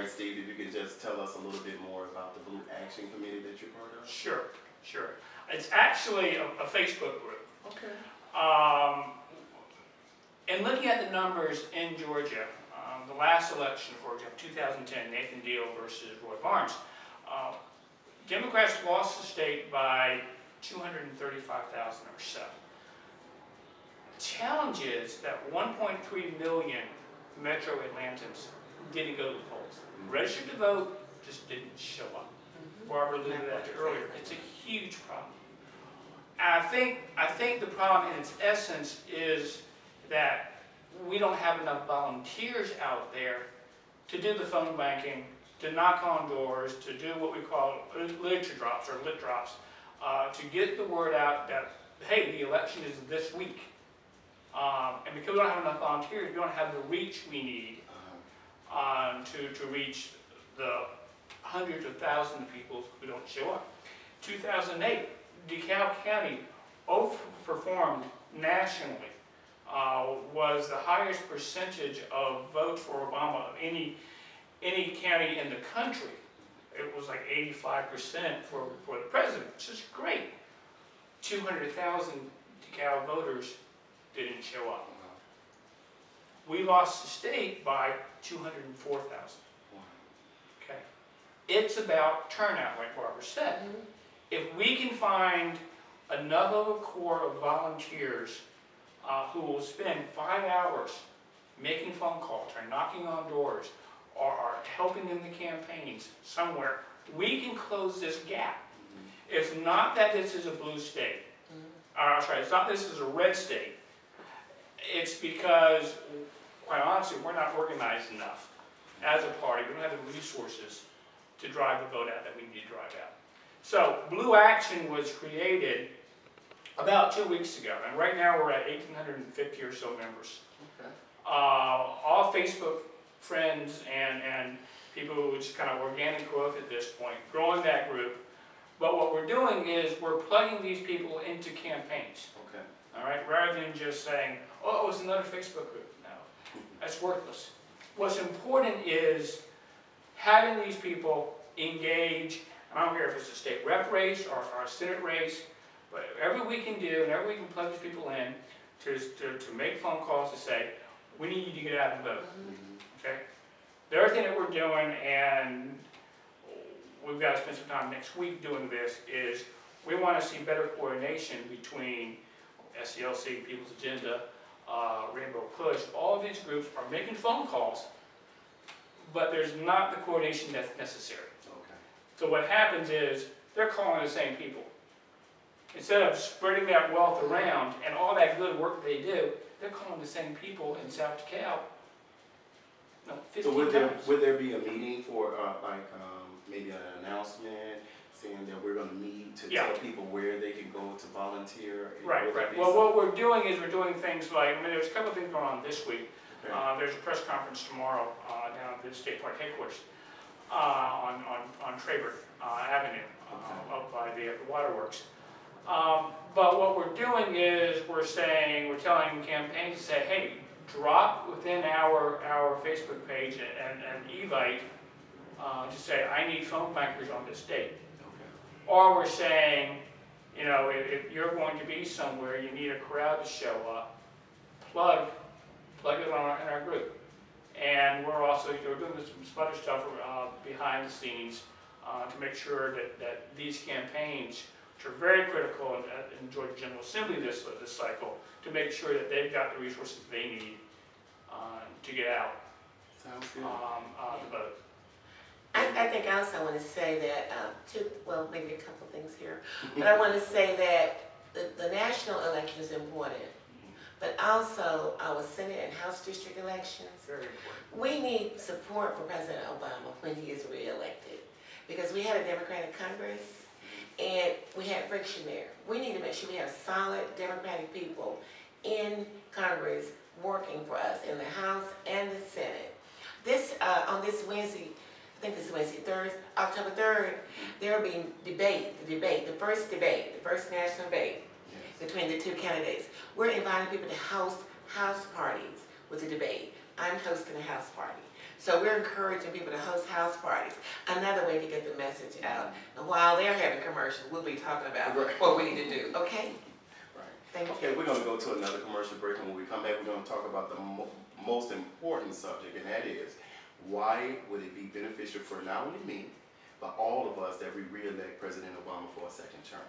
right, Steve, if you could just tell us a little bit more about the Blue Action Committee that you're part of. Sure, sure. It's actually a Facebook group. Okay. And looking at the numbers in Georgia, the last election, for example, 2010, Nathan Deal versus Roy Barnes, Democrats lost the state by 235,000 or so. The challenge is that 1.3 million Metro Atlantans didn't go to the polls. Registered to vote, just didn't show up. Barbara alluded to that earlier. It's a huge problem. And I think the problem in its essence is that we don't have enough volunteers out there to do the phone banking, to knock on doors, to do what we call literature drops or lit drops, to get the word out that, hey, the election is this week. And because we don't have enough volunteers, we don't have the reach we need to reach the hundreds of thousands of people who don't show up. 2008, DeKalb County overperformed nationally, was the highest percentage of votes for Obama of any county in the country. It was like 85% for the president, which is great. 200,000 DeKalb voters didn't show up. We lost the state by 204,000. Okay, it's about turnout, like Barbara said. If we can find enough of a core of volunteers who will spend 5 hours making phone calls or knocking on doors or helping in the campaigns somewhere, we can close this gap. It's not that this is a blue state. It's not this is a red state. It's because, quite honestly, we're not organized enough as a party. We don't have the resources to drive the vote out that we need to drive out. So Blue Action was created about 2 weeks ago, and right now we're at 1,850 or so members. Okay. All Facebook friends and people who just kind of organic growth at this point, growing that group. But what we're doing is we're plugging these people into campaigns. Okay. All right, rather than just saying, oh, it's another Facebook group. No, that's worthless. What's important is having these people engage. I don't care if it's a state rep race or a Senate race, but whatever we can do, whenever we can plug these people in to make phone calls to say, we need you to get out and vote. Okay? The other thing that we're doing, and we've got to spend some time next week doing this, is we want to see better coordination between SCLC, People's Agenda, Rainbow Push. All of these groups are making phone calls, but there's not the coordination that's necessary. Okay. So what happens is they're calling the same people. Instead of spreading that wealth around and all that good work they do, they're calling the same people in South DeKalb. No, 15 So times. would there be a meeting for maybe an announcement saying that we're going to meet to tell people where they can go to volunteer? Right, right. Well, what we're doing is we're doing things like, I mean, there's a couple of things going on this week. Okay. There's a press conference tomorrow down at the State Park headquarters on Traber Avenue up by the waterworks. But what we're doing is we're telling campaigns to say, hey, drop within our Facebook page and Evite to say, I need phone bankers on this date. Okay. Or we're saying, you know, if you're going to be somewhere, you need a crowd to show up, plug it in our group. And we're also doing some other stuff behind the scenes to make sure that these campaigns, which are very critical in Georgia General Assembly this cycle, to make sure that they've got the resources they need to get out. Sounds good. The vote. I think I also want to say that, well, maybe a couple things here, but I want to say that the national election is important, but also our Senate and House district elections. Very important. We need support for President Obama when he is reelected, because we had a Democratic Congress and we had friction there. We need to make sure we have solid Democratic people in Congress working for us in the House and the Senate. This on this Wednesday, I think this is Wednesday, October 3rd, there will be the first national debate between the two candidates. We're inviting people to house house parties with the debate. I'm hosting a house party. So we're encouraging people to host house parties, another way to get the message out. And while they're having commercials, we'll be talking about what we need to do, okay? Right. Thank you. Okay, we're gonna go to another commercial break, and when we come back, we're gonna talk about the most important subject, and that is, why would it be beneficial for not only me, but all of us that we re-elect President Obama for a second term?